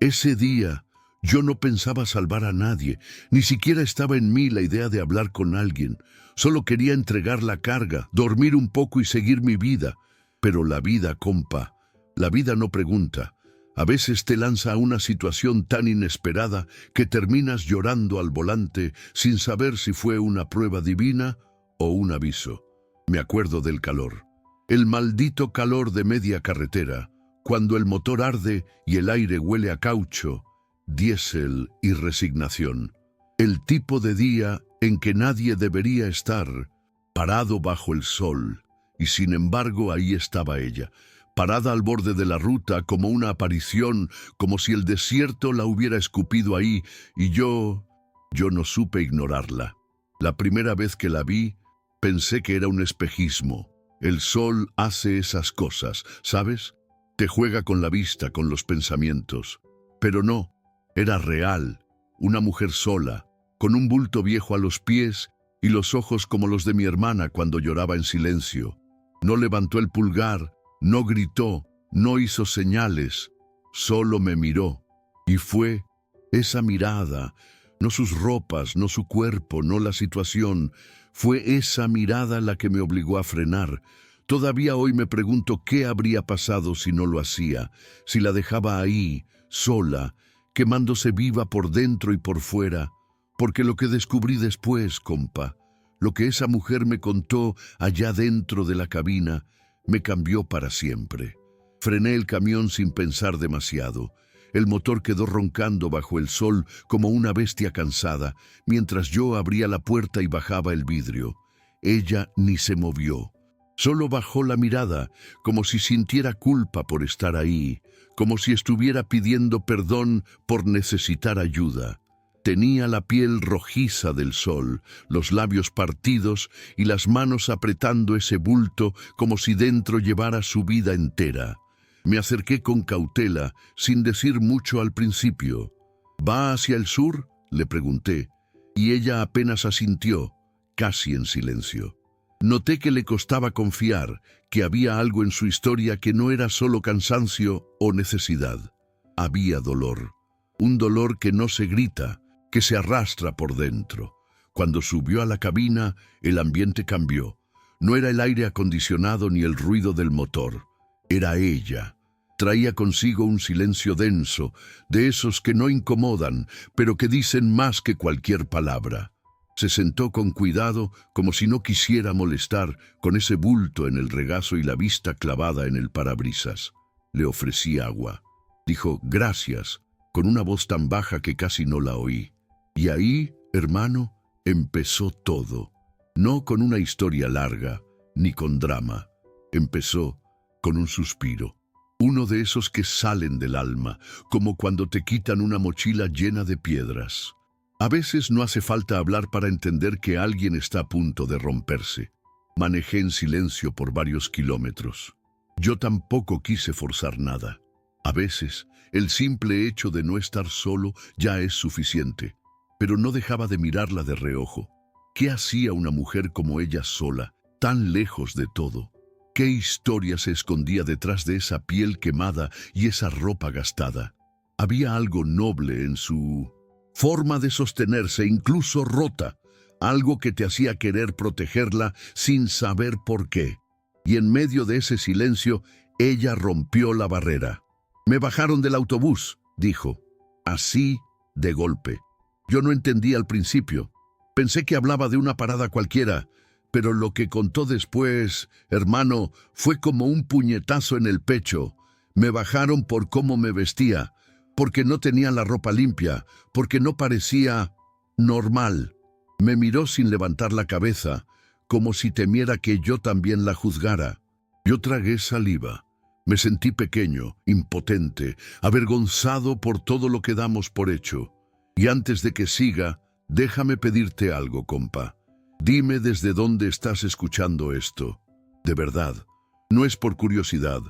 Ese día yo no pensaba salvar a nadie, ni siquiera estaba en mí la idea de hablar con alguien. Solo quería entregar la carga, dormir un poco y seguir mi vida. Pero la vida, compa, la vida no pregunta. A veces te lanza a una situación tan inesperada que terminas llorando al volante sin saber si fue una prueba divina o un aviso. Me acuerdo del calor. El maldito calor de media carretera, cuando el motor arde y el aire huele a caucho, diésel y resignación. El tipo de día en que nadie debería estar, parado bajo el sol, y sin embargo ahí estaba ella, parada al borde de la ruta como una aparición, como si el desierto la hubiera escupido ahí, y yo no supe ignorarla. La primera vez que la vi, pensé que era un espejismo. El sol hace esas cosas, ¿sabes? Te juega con la vista, con los pensamientos. Pero no, era real, una mujer sola, con un bulto viejo a los pies y los ojos como los de mi hermana cuando lloraba en silencio. No levantó el pulgar, no gritó, no hizo señales, solo me miró. Y fue esa mirada, no sus ropas, no su cuerpo, no la situación, fue esa mirada la que me obligó a frenar. Todavía hoy me pregunto qué habría pasado si no lo hacía, si la dejaba ahí, sola, quemándose viva por dentro y por fuera. Porque lo que descubrí después, compa, lo que esa mujer me contó allá dentro de la cabina, me cambió para siempre. Frené el camión sin pensar demasiado. El motor quedó roncando bajo el sol como una bestia cansada, mientras yo abría la puerta y bajaba el vidrio. Ella ni se movió. Solo bajó la mirada, como si sintiera culpa por estar ahí, como si estuviera pidiendo perdón por necesitar ayuda. Tenía la piel rojiza del sol, los labios partidos y las manos apretando ese bulto como si dentro llevara su vida entera. Me acerqué con cautela, sin decir mucho al principio. ¿Va hacia el sur?, le pregunté, y ella apenas asintió, casi en silencio. Noté que le costaba confiar, que había algo en su historia que no era solo cansancio o necesidad. Había dolor, un dolor que no se grita, que se arrastra por dentro. Cuando subió a la cabina, el ambiente cambió. No era el aire acondicionado ni el ruido del motor. Era ella. Traía consigo un silencio denso, de esos que no incomodan, pero que dicen más que cualquier palabra. Se sentó con cuidado, como si no quisiera molestar, con ese bulto en el regazo y la vista clavada en el parabrisas. Le ofrecí agua. Dijo, gracias, con una voz tan baja que casi no la oí. Y ahí, hermano, empezó todo. No con una historia larga, ni con drama. Empezó con un suspiro. Uno de esos que salen del alma, como cuando te quitan una mochila llena de piedras. A veces no hace falta hablar para entender que alguien está a punto de romperse. Manejé en silencio por varios kilómetros. Yo tampoco quise forzar nada. A veces, el simple hecho de no estar solo ya es suficiente. Pero no dejaba de mirarla de reojo. ¿Qué hacía una mujer como ella sola, tan lejos de todo? ¿Qué historia se escondía detrás de esa piel quemada y esa ropa gastada? Había algo noble en su forma de sostenerse, incluso rota, algo que te hacía querer protegerla sin saber por qué. Y en medio de ese silencio, ella rompió la barrera. «Me bajaron del autobús», dijo, así de golpe. Yo no entendí al principio. Pensé que hablaba de una parada cualquiera, pero lo que contó después, hermano, fue como un puñetazo en el pecho. Me bajaron por cómo me vestía, porque no tenía la ropa limpia, porque no parecía normal. Me miró sin levantar la cabeza, como si temiera que yo también la juzgara. Yo tragué saliva. Me sentí pequeño, impotente, avergonzado por todo lo que damos por hecho. Y antes de que siga, déjame pedirte algo, compa. Dime desde dónde estás escuchando esto. De verdad, no es por curiosidad,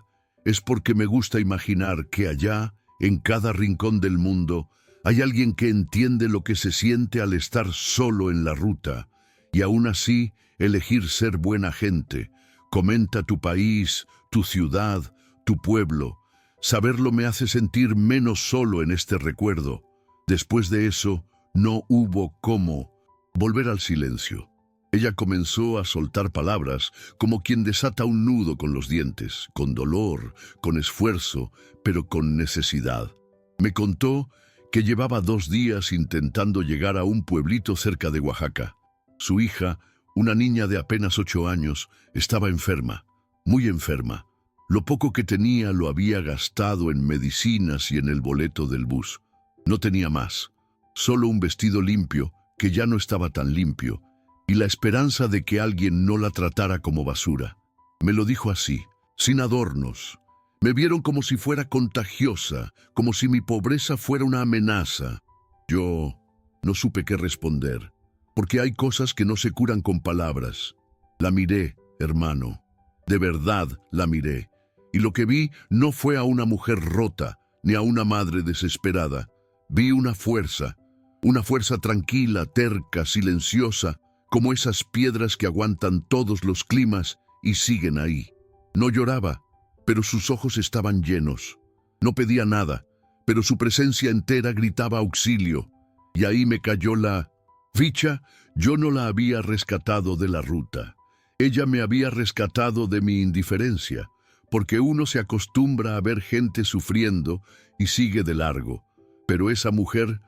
es porque me gusta imaginar que allá, en cada rincón del mundo, hay alguien que entiende lo que se siente al estar solo en la ruta, y aún así elegir ser buena gente. Comenta tu país, tu ciudad, tu pueblo. Saberlo me hace sentir menos solo en este recuerdo. Después de eso, no hubo cómo volver al silencio. Ella comenzó a soltar palabras como quien desata un nudo con los dientes, con dolor, con esfuerzo, pero con necesidad. Me contó que llevaba 2 días intentando llegar a un pueblito cerca de Oaxaca. Su hija, una niña de apenas 8 años, estaba enferma, muy enferma. Lo poco que tenía lo había gastado en medicinas y en el boleto del bus. No tenía más, solo un vestido limpio, que ya no estaba tan limpio, y la esperanza de que alguien no la tratara como basura. Me lo dijo así, sin adornos. Me vieron como si fuera contagiosa, como si mi pobreza fuera una amenaza. Yo no supe qué responder, porque hay cosas que no se curan con palabras. La miré, hermano, de verdad la miré, y lo que vi no fue a una mujer rota, ni a una madre desesperada. Vi una fuerza tranquila, terca, silenciosa, como esas piedras que aguantan todos los climas y siguen ahí. No lloraba, pero sus ojos estaban llenos. No pedía nada, pero su presencia entera gritaba auxilio. Y ahí me cayó la ficha. Yo no la había rescatado de la ruta. Ella me había rescatado de mi indiferencia, porque uno se acostumbra a ver gente sufriendo y sigue de largo. Pero esa mujer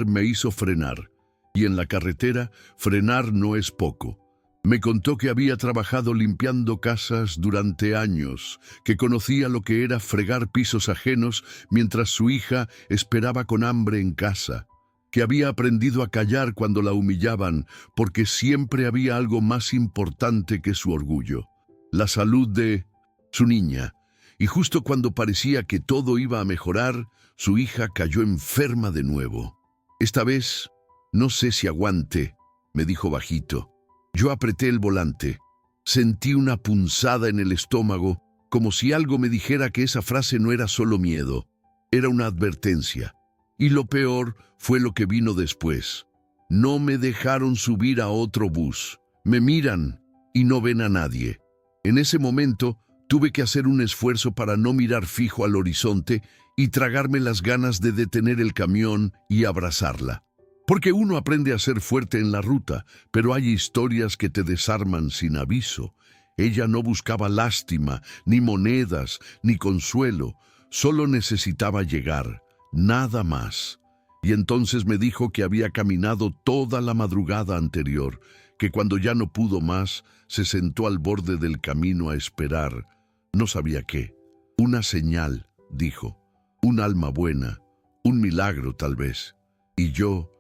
me hizo frenar. Y en la carretera, frenar no es poco. Me contó que había trabajado limpiando casas durante años, que conocía lo que era fregar pisos ajenos mientras su hija esperaba con hambre en casa, que había aprendido a callar cuando la humillaban, porque siempre había algo más importante que su orgullo, la salud de su niña. Y justo cuando parecía que todo iba a mejorar, su hija cayó enferma de nuevo. Esta vez, no sé si aguante, me dijo bajito. Yo apreté el volante. Sentí una punzada en el estómago, como si algo me dijera que esa frase no era solo miedo, era una advertencia. Y lo peor fue lo que vino después. No me dejaron subir a otro bus. Me miran y no ven a nadie. En ese momento, tuve que hacer un esfuerzo para no mirar fijo al horizonte y tragarme las ganas de detener el camión y abrazarla. Porque uno aprende a ser fuerte en la ruta, pero hay historias que te desarman sin aviso. Ella no buscaba lástima, ni monedas, ni consuelo. Solo necesitaba llegar, nada más. Y entonces me dijo que había caminado toda la madrugada anterior, que cuando ya no pudo más, se sentó al borde del camino a esperar. No sabía qué. Una señal, dijo. Un alma buena. Un milagro, tal vez. Y yo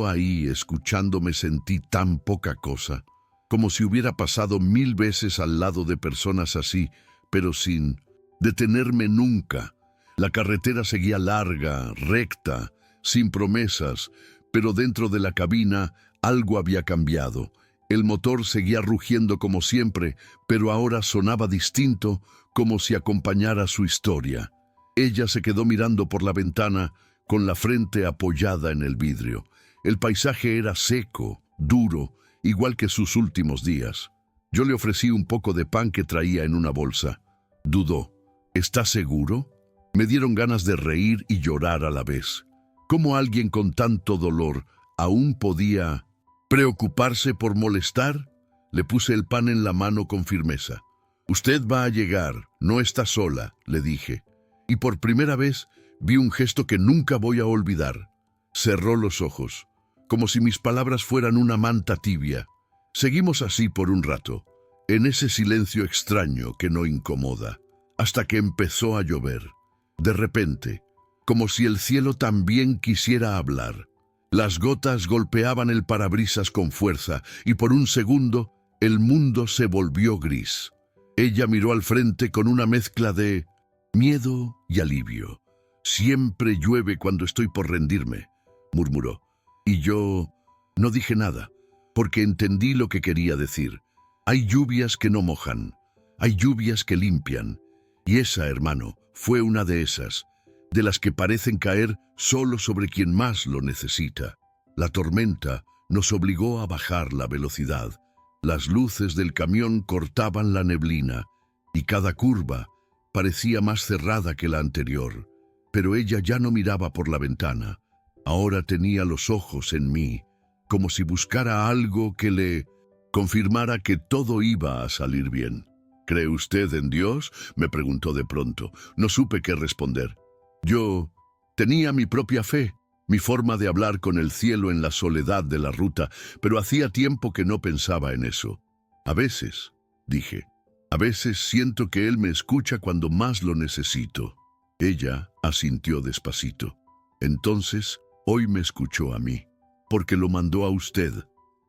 ahí, escuchándome, sentí tan poca cosa, como si hubiera pasado 1000 veces al lado de personas así, pero sin detenerme nunca. La carretera seguía larga, recta, sin promesas, pero dentro de la cabina algo había cambiado. El motor seguía rugiendo como siempre, pero ahora sonaba distinto, como si acompañara su historia. Ella se quedó mirando por la ventana, con la frente apoyada en el vidrio. El paisaje era seco, duro, igual que sus últimos días. Yo le ofrecí un poco de pan que traía en una bolsa. Dudó. ¿Estás seguro? Me dieron ganas de reír y llorar a la vez. ¿Cómo alguien con tanto dolor aún podía preocuparse por molestar? Le puse el pan en la mano con firmeza. Usted va a llegar, no está sola, le dije. Y por primera vez vi un gesto que nunca voy a olvidar. Cerró los ojos, como si mis palabras fueran una manta tibia. Seguimos así por un rato, en ese silencio extraño que no incomoda, hasta que empezó a llover. De repente, como si el cielo también quisiera hablar. Las gotas golpeaban el parabrisas con fuerza y por un segundo el mundo se volvió gris. Ella miró al frente con una mezcla de miedo y alivio. Siempre llueve cuando estoy por rendirme, murmuró. Y yo no dije nada, porque entendí lo que quería decir. Hay lluvias que no mojan, hay lluvias que limpian. Y esa, hermano, fue una de esas, de las que parecen caer solo sobre quien más lo necesita. La tormenta nos obligó a bajar la velocidad. Las luces del camión cortaban la neblina, y cada curva, parecía más cerrada que la anterior, pero ella ya no miraba por la ventana. Ahora tenía los ojos en mí, como si buscara algo que le confirmara que todo iba a salir bien. ¿Cree usted en Dios?, me preguntó de pronto. No supe qué responder. Yo tenía mi propia fe, mi forma de hablar con el cielo en la soledad de la ruta, pero hacía tiempo que no pensaba en eso. A veces, dije, a veces siento que Él me escucha cuando más lo necesito. Ella asintió despacito. Entonces, hoy me escuchó a mí, porque lo mandó a usted.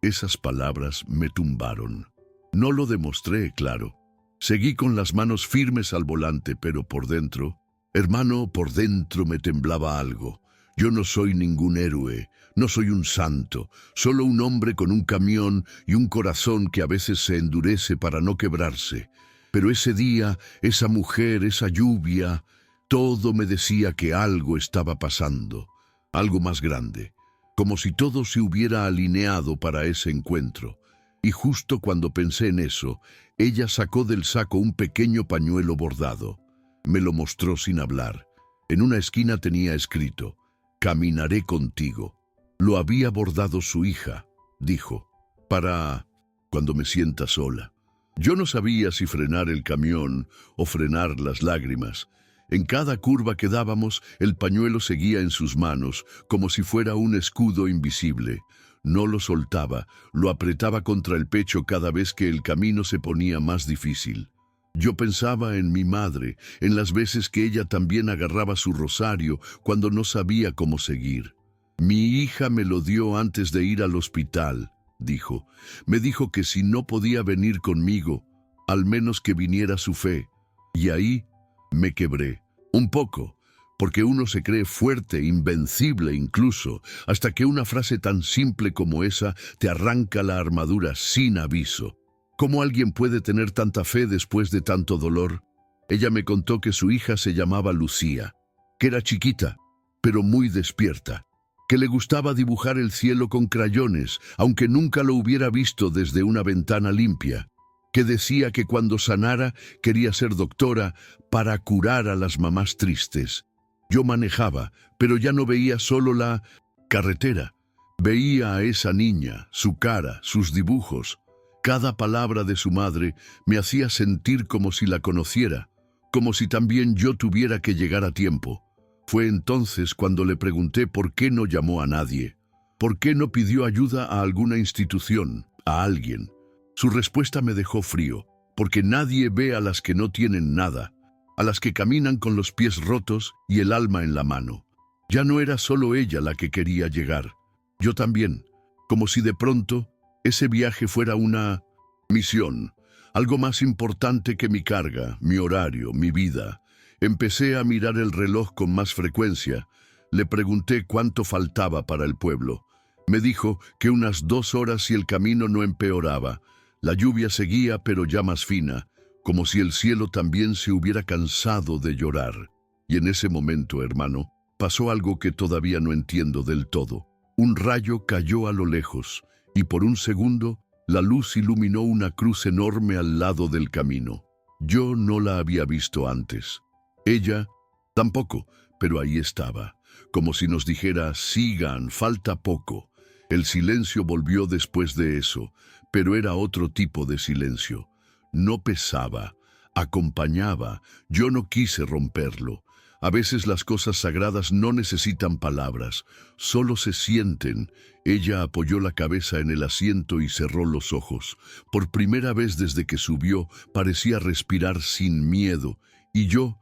Esas palabras me tumbaron. No lo demostré, claro. Seguí con las manos firmes al volante, pero por dentro, hermano, por dentro me temblaba algo. Yo no soy ningún héroe, no soy un santo, solo un hombre con un camión y un corazón que a veces se endurece para no quebrarse. Pero ese día, esa mujer, esa lluvia, todo me decía que algo estaba pasando, algo más grande, como si todo se hubiera alineado para ese encuentro. Y justo cuando pensé en eso, ella sacó del saco un pequeño pañuelo bordado. Me lo mostró sin hablar. En una esquina tenía escrito: «Caminaré contigo». Lo había bordado su hija, dijo, para cuando me sienta sola. Yo no sabía si frenar el camión o frenar las lágrimas. En cada curva que dábamos, el pañuelo seguía en sus manos, como si fuera un escudo invisible. No lo soltaba, lo apretaba contra el pecho cada vez que el camino se ponía más difícil. Yo pensaba en mi madre, en las veces que ella también agarraba su rosario cuando no sabía cómo seguir. «Mi hija me lo dio antes de ir al hospital», dijo. «Me dijo que si no podía venir conmigo, al menos que viniera su fe». Y ahí me quebré, un poco, porque uno se cree fuerte, invencible incluso, hasta que una frase tan simple como esa te arranca la armadura sin aviso. ¿Cómo alguien puede tener tanta fe después de tanto dolor? Ella me contó que su hija se llamaba Lucía, que era chiquita, pero muy despierta, que le gustaba dibujar el cielo con crayones, aunque nunca lo hubiera visto desde una ventana limpia, que decía que cuando sanara quería ser doctora para curar a las mamás tristes. Yo manejaba, pero ya no veía solo la carretera. Veía a esa niña, su cara, sus dibujos. Cada palabra de su madre me hacía sentir como si la conociera, como si también yo tuviera que llegar a tiempo. Fue entonces cuando le pregunté por qué no llamó a nadie, por qué no pidió ayuda a alguna institución, a alguien. Su respuesta me dejó frío, porque nadie ve a las que no tienen nada, a las que caminan con los pies rotos y el alma en la mano. Ya no era solo ella la que quería llegar, yo también, como si de pronto ese viaje fuera una misión, algo más importante que mi carga, mi horario, mi vida. Empecé a mirar el reloj con más frecuencia. Le pregunté cuánto faltaba para el pueblo. Me dijo que unas 2 horas si el camino no empeoraba. La lluvia seguía, pero ya más fina, como si el cielo también se hubiera cansado de llorar. Y en ese momento, hermano, pasó algo que todavía no entiendo del todo. Un rayo cayó a lo lejos, y por un segundo, la luz iluminó una cruz enorme al lado del camino. Yo no la había visto antes. Ella tampoco, pero ahí estaba, como si nos dijera: sigan, falta poco. El silencio volvió después de eso, pero era otro tipo de silencio. No pesaba, acompañaba. Yo no quise romperlo. A veces las cosas sagradas no necesitan palabras, solo se sienten. Ella apoyó la cabeza en el asiento y cerró los ojos. Por primera vez desde que subió, parecía respirar sin miedo, y yo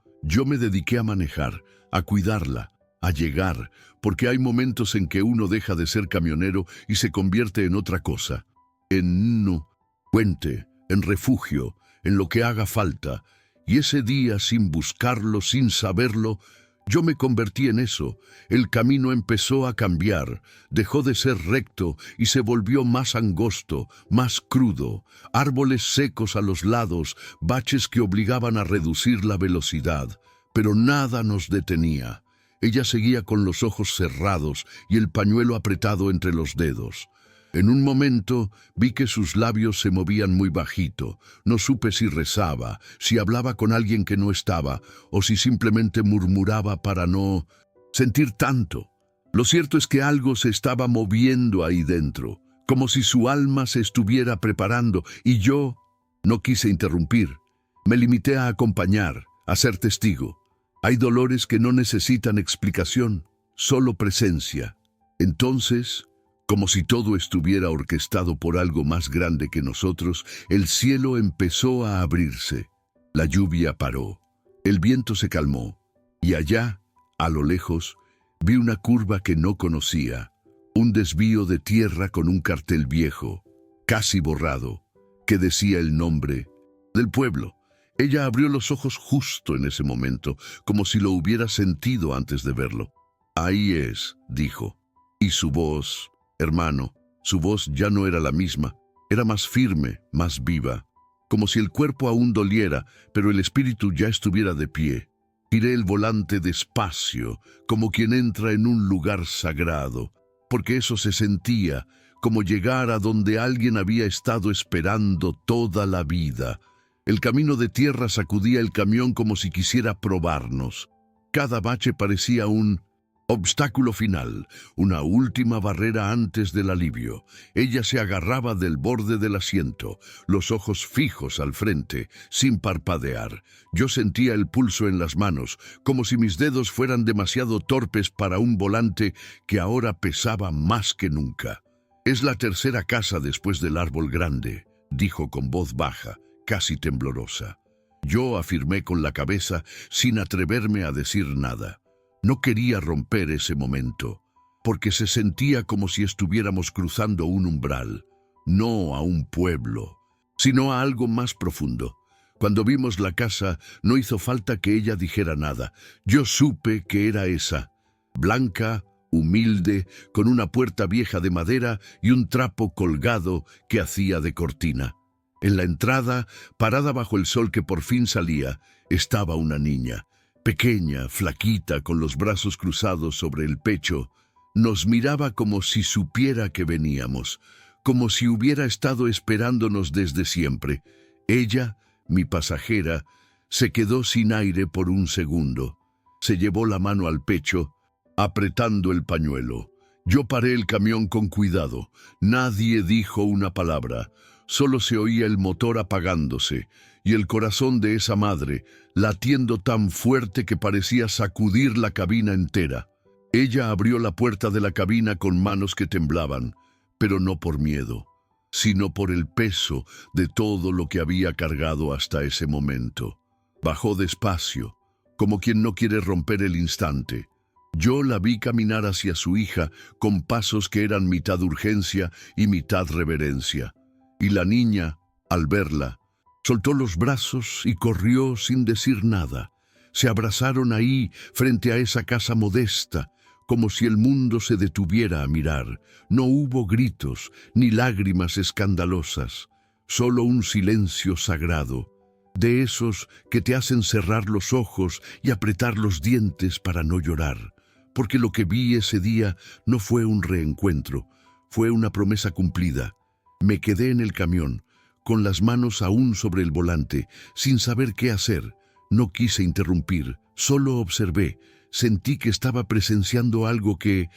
me dediqué a manejar, a cuidarla, a llegar, porque hay momentos en que uno deja de ser camionero y se convierte en otra cosa, en puente, en refugio, en lo que haga falta. Y ese día, sin buscarlo, sin saberlo, yo me convertí en eso. El camino empezó a cambiar, dejó de ser recto y se volvió más angosto, más crudo, árboles secos a los lados, baches que obligaban a reducir la velocidad. Pero nada nos detenía. Ella seguía con los ojos cerrados y el pañuelo apretado entre los dedos. En un momento vi que sus labios se movían muy bajito. No supe si rezaba, si hablaba con alguien que no estaba, o si simplemente murmuraba para no sentir tanto. Lo cierto es que algo se estaba moviendo ahí dentro, como si su alma se estuviera preparando, y yo no quise interrumpir. Me limité a acompañar, a ser testigo. Hay dolores que no necesitan explicación, solo presencia. Entonces, como si todo estuviera orquestado por algo más grande que nosotros, el cielo empezó a abrirse. La lluvia paró, el viento se calmó, y allá, a lo lejos, vi una curva que no conocía, un desvío de tierra con un cartel viejo, casi borrado, que decía el nombre del pueblo. Ella abrió los ojos justo en ese momento, como si lo hubiera sentido antes de verlo. «Ahí es», dijo, y su voz, hermano, su voz ya no era la misma, era más firme, más viva, como si el cuerpo aún doliera, pero el espíritu ya estuviera de pie. Giré el volante despacio, como quien entra en un lugar sagrado, porque eso se sentía, como llegar a donde alguien había estado esperando toda la vida. El camino de tierra sacudía el camión como si quisiera probarnos. Cada bache parecía un obstáculo final, una última barrera antes del alivio. Ella se agarraba del borde del asiento, los ojos fijos al frente, sin parpadear. Yo sentía el pulso en las manos, como si mis dedos fueran demasiado torpes para un volante que ahora pesaba más que nunca. «Es la tercera casa después del árbol grande», dijo con voz baja, casi temblorosa. Yo afirmé con la cabeza sin atreverme a decir nada. No quería romper ese momento, porque se sentía como si estuviéramos cruzando un umbral, no a un pueblo, sino a algo más profundo. Cuando vimos la casa, no hizo falta que ella dijera nada. Yo supe que era esa, blanca, humilde, con una puerta vieja de madera y un trapo colgado que hacía de cortina. En la entrada, parada bajo el sol que por fin salía, estaba una niña. Pequeña, flaquita, con los brazos cruzados sobre el pecho, nos miraba como si supiera que veníamos, como si hubiera estado esperándonos desde siempre. Ella, mi pasajera, se quedó sin aire por un segundo. Se llevó la mano al pecho, apretando el pañuelo. Yo paré el camión con cuidado. Nadie dijo una palabra. Solo se oía el motor apagándose y el corazón de esa madre latiendo tan fuerte que parecía sacudir la cabina entera. Ella abrió la puerta de la cabina con manos que temblaban, pero no por miedo, sino por el peso de todo lo que había cargado hasta ese momento. Bajó despacio, como quien no quiere romper el instante. Yo la vi caminar hacia su hija con pasos que eran mitad urgencia y mitad reverencia. Y la niña, al verla, soltó los brazos y corrió sin decir nada. Se abrazaron ahí, frente a esa casa modesta, como si el mundo se detuviera a mirar. No hubo gritos ni lágrimas escandalosas, solo un silencio sagrado, de esos que te hacen cerrar los ojos y apretar los dientes para no llorar, porque lo que vi ese día no fue un reencuentro, fue una promesa cumplida. Me quedé en el camión, con las manos aún sobre el volante, sin saber qué hacer. No quise interrumpir, solo observé. Sentí que estaba presenciando algo que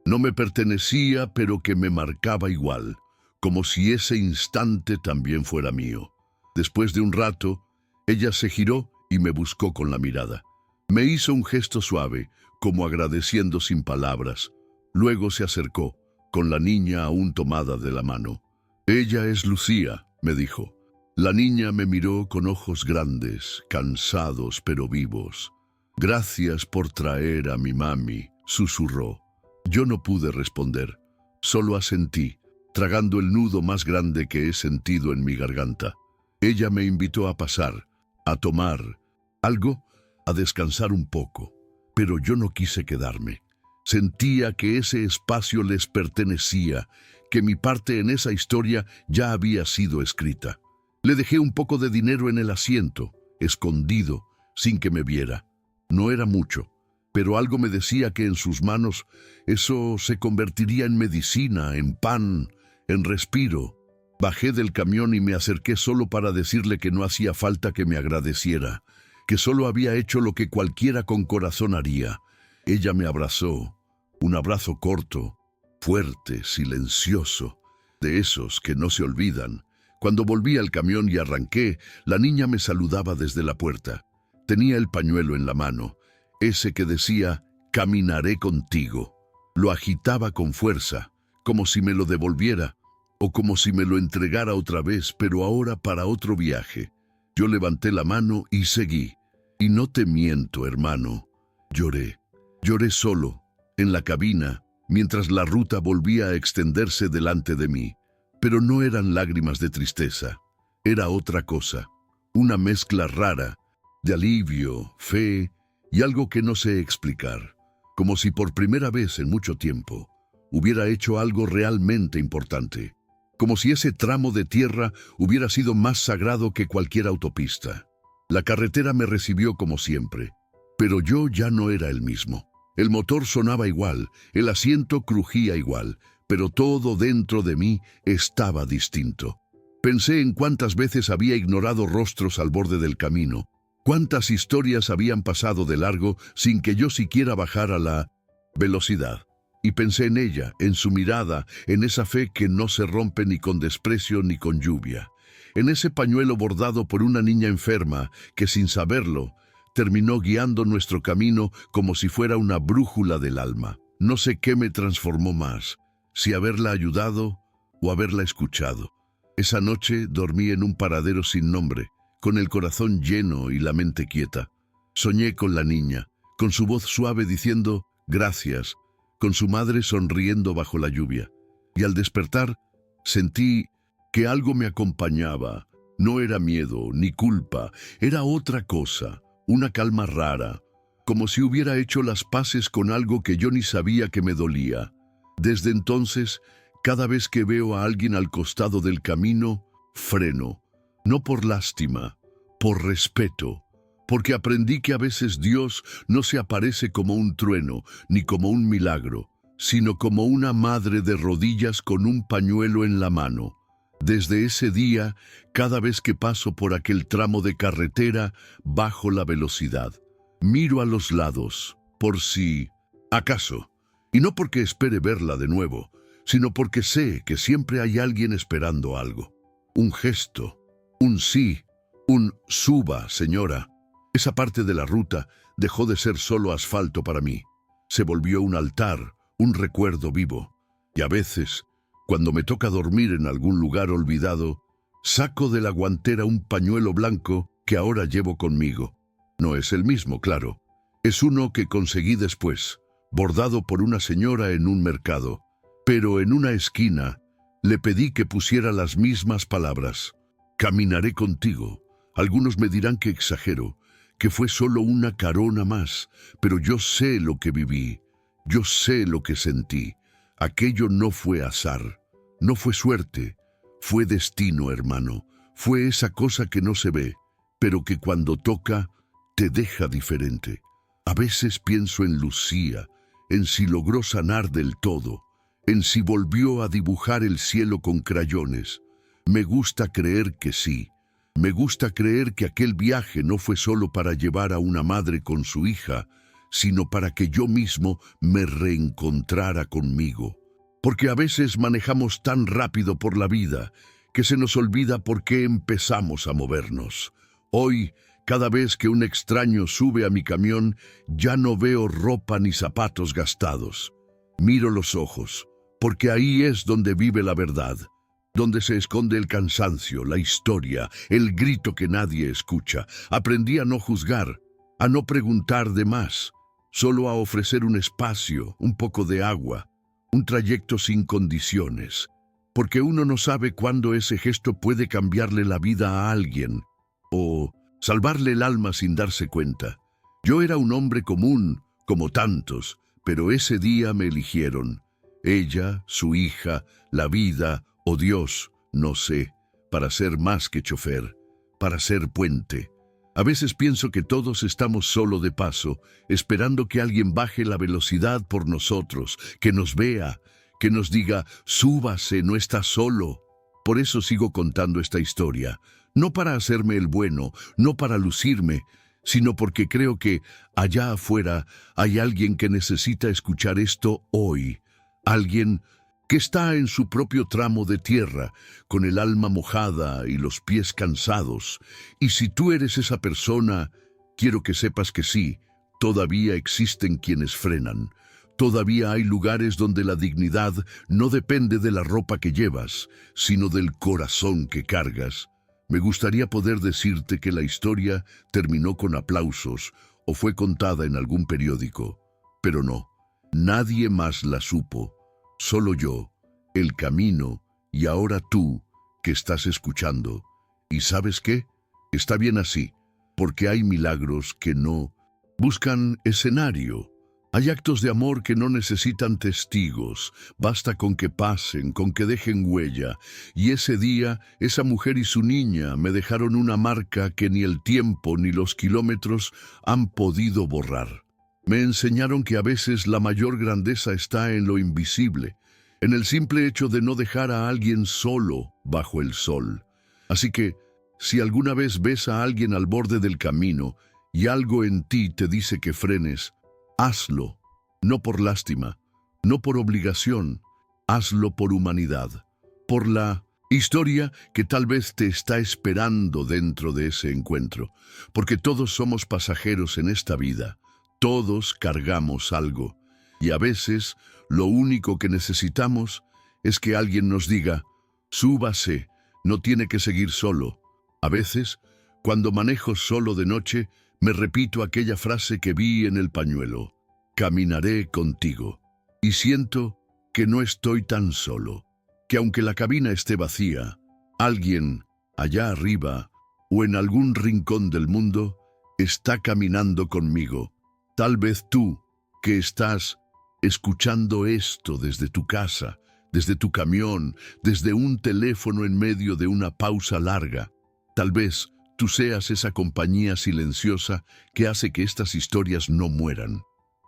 no me pertenecía, pero que me marcaba igual, como si ese instante también fuera mío. Después de un rato, ella se giró y me buscó con la mirada. Me hizo un gesto suave, como agradeciendo sin palabras. Luego se acercó, con la niña aún tomada de la mano. «Ella es Lucía», me dijo. La niña me miró con ojos grandes, cansados pero vivos. «Gracias por traer a mi mami», susurró. Yo no pude responder, solo asentí, tragando el nudo más grande que he sentido en mi garganta. Ella me invitó a pasar, a tomar algo, a descansar un poco, pero yo no quise quedarme. Sentía que ese espacio les pertenecía, que mi parte en esa historia ya había sido escrita. Le dejé un poco de dinero en el asiento, escondido, sin que me viera. No era mucho, pero algo me decía que en sus manos eso se convertiría en medicina, en pan, en respiro. Bajé del camión y me acerqué solo para decirle que no hacía falta que me agradeciera, que solo había hecho lo que cualquiera con corazón haría. Ella me abrazó, un abrazo corto, fuerte, silencioso, de esos que no se olvidan. Cuando volví al camión y arranqué, la niña me saludaba desde la puerta. Tenía el pañuelo en la mano, ese que decía, caminaré contigo. Lo agitaba con fuerza, como si me lo devolviera, o como si me lo entregara otra vez, pero ahora para otro viaje. Yo levanté la mano y seguí. Y no te miento, hermano, lloré. Lloré solo, en la cabina, mientras la ruta volvía a extenderse delante de mí. Pero no eran lágrimas de tristeza, era otra cosa, una mezcla rara, de alivio, fe y algo que no sé explicar, como si por primera vez en mucho tiempo hubiera hecho algo realmente importante, como si ese tramo de tierra hubiera sido más sagrado que cualquier autopista. La carretera me recibió como siempre, pero yo ya no era el mismo. El motor sonaba igual, el asiento crujía igual, pero todo dentro de mí estaba distinto. Pensé en cuántas veces había ignorado rostros al borde del camino, cuántas historias habían pasado de largo sin que yo siquiera bajara la velocidad. Y pensé en ella, en su mirada, en esa fe que no se rompe ni con desprecio ni con lluvia, en ese pañuelo bordado por una niña enferma que, sin saberlo, terminó guiando nuestro camino como si fuera una brújula del alma. No sé qué me transformó más, si haberla ayudado o haberla escuchado. Esa noche dormí en un paradero sin nombre, con el corazón lleno y la mente quieta. Soñé con la niña, con su voz suave diciendo «gracias», con su madre sonriendo bajo la lluvia. Y al despertar, sentí que algo me acompañaba. No era miedo ni culpa, era otra cosa, una calma rara, como si hubiera hecho las paces con algo que yo ni sabía que me dolía. Desde entonces, cada vez que veo a alguien al costado del camino, freno, no por lástima, por respeto, porque aprendí que a veces Dios no se aparece como un trueno ni como un milagro, sino como una madre de rodillas con un pañuelo en la mano. Desde ese día, cada vez que paso por aquel tramo de carretera, bajo la velocidad. Miro a los lados, por si acaso, y no porque espere verla de nuevo, sino porque sé que siempre hay alguien esperando algo. Un gesto, un sí, un suba, señora. Esa parte de la ruta dejó de ser solo asfalto para mí. Se volvió un altar, un recuerdo vivo. Y a veces, cuando me toca dormir en algún lugar olvidado, saco de la guantera un pañuelo blanco que ahora llevo conmigo. No es el mismo, claro. Es uno que conseguí después, bordado por una señora en un mercado. Pero en una esquina le pedí que pusiera las mismas palabras. Caminaré contigo. Algunos me dirán que exagero, que fue solo una carona más, pero yo sé lo que viví, yo sé lo que sentí. Aquello no fue azar, no fue suerte, fue destino, hermano. Fue esa cosa que no se ve, pero que cuando toca, te deja diferente. A veces pienso en Lucía, en si logró sanar del todo, en si volvió a dibujar el cielo con crayones. Me gusta creer que sí. Me gusta creer que aquel viaje no fue solo para llevar a una madre con su hija, sino para que yo mismo me reencontrara conmigo. Porque a veces manejamos tan rápido por la vida que se nos olvida por qué empezamos a movernos. Hoy, cada vez que un extraño sube a mi camión, ya no veo ropa ni zapatos gastados. Miro los ojos, porque ahí es donde vive la verdad, donde se esconde el cansancio, la historia, el grito que nadie escucha. Aprendí a no juzgar, a no preguntar de más, solo a ofrecer un espacio, un poco de agua, un trayecto sin condiciones, porque uno no sabe cuándo ese gesto puede cambiarle la vida a alguien o salvarle el alma sin darse cuenta. Yo era un hombre común, como tantos, pero ese día me eligieron. Ella, su hija, la vida o Dios, no sé, para ser más que chofer, para ser puente. A veces pienso que todos estamos solo de paso, esperando que alguien baje la velocidad por nosotros, que nos vea, que nos diga, súbase, no está solo. Por eso sigo contando esta historia, no para hacerme el bueno, no para lucirme, sino porque creo que allá afuera hay alguien que necesita escuchar esto hoy, alguien que está en su propio tramo de tierra, con el alma mojada y los pies cansados. Y si tú eres esa persona, quiero que sepas que sí, todavía existen quienes frenan. Todavía hay lugares donde la dignidad no depende de la ropa que llevas, sino del corazón que cargas. Me gustaría poder decirte que la historia terminó con aplausos o fue contada en algún periódico, pero no, nadie más la supo. Solo yo, el camino, y ahora tú, que estás escuchando. ¿Y sabes qué? Está bien así, porque hay milagros que no buscan escenario. Hay actos de amor que no necesitan testigos, basta con que pasen, con que dejen huella. Y ese día, esa mujer y su niña me dejaron una marca que ni el tiempo ni los kilómetros han podido borrar. Me enseñaron que a veces la mayor grandeza está en lo invisible, en el simple hecho de no dejar a alguien solo bajo el sol. Así que, si alguna vez ves a alguien al borde del camino y algo en ti te dice que frenes, hazlo, no por lástima, no por obligación, hazlo por humanidad, por la historia que tal vez te está esperando dentro de ese encuentro, porque todos somos pasajeros en esta vida, todos cargamos algo, y a veces lo único que necesitamos es que alguien nos diga, súbase, no tiene que seguir solo. A veces, cuando manejo solo de noche, me repito aquella frase que vi en el pañuelo, caminaré contigo, y siento que no estoy tan solo, que aunque la cabina esté vacía, alguien, allá arriba, o en algún rincón del mundo, está caminando conmigo. Tal vez tú, que estás escuchando esto desde tu casa, desde tu camión, desde un teléfono en medio de una pausa larga, tal vez tú seas esa compañía silenciosa que hace que estas historias no mueran.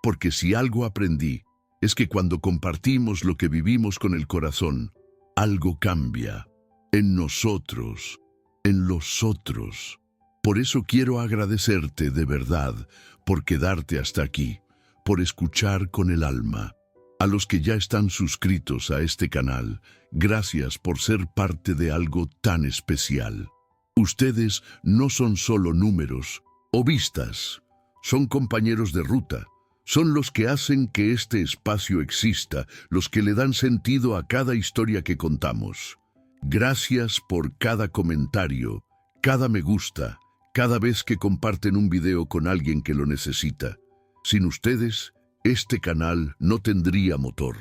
Porque si algo aprendí, es que cuando compartimos lo que vivimos con el corazón, algo cambia. En nosotros, en los otros. Por eso quiero agradecerte de verdad por quedarte hasta aquí, por escuchar con el alma. A los que ya están suscritos a este canal, gracias por ser parte de algo tan especial. Ustedes no son solo números o vistas, son compañeros de ruta, son los que hacen que este espacio exista, los que le dan sentido a cada historia que contamos. Gracias por cada comentario, cada me gusta, cada vez que comparten un video con alguien que lo necesita. Sin ustedes, este canal no tendría motor.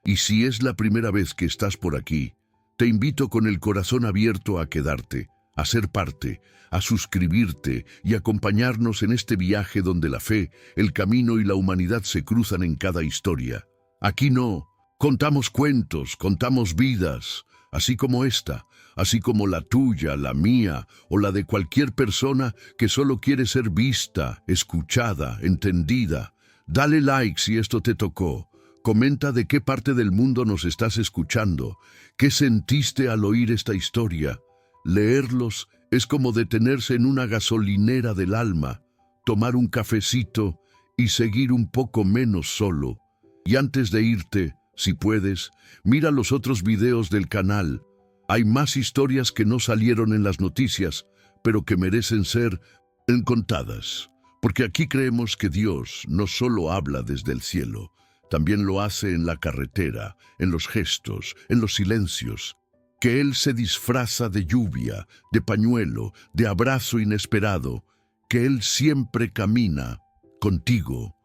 Y si es la primera vez que estás por aquí, te invito con el corazón abierto a quedarte, a ser parte, a suscribirte y acompañarnos en este viaje donde la fe, el camino y la humanidad se cruzan en cada historia. Aquí no, contamos cuentos, contamos vidas, así como esta, así como la tuya, la mía o la de cualquier persona que solo quiere ser vista, escuchada, entendida. Dale like si esto te tocó. Comenta de qué parte del mundo nos estás escuchando, qué sentiste al oír esta historia. Leerlos es como detenerse en una gasolinera del alma, tomar un cafecito y seguir un poco menos solo. Y antes de irte, si puedes, mira los otros videos del canal. Hay más historias que no salieron en las noticias, pero que merecen ser contadas. Porque aquí creemos que Dios no solo habla desde el cielo, también lo hace en la carretera, en los gestos, en los silencios. Que Él se disfraza de lluvia, de pañuelo, de abrazo inesperado, que Él siempre camina contigo,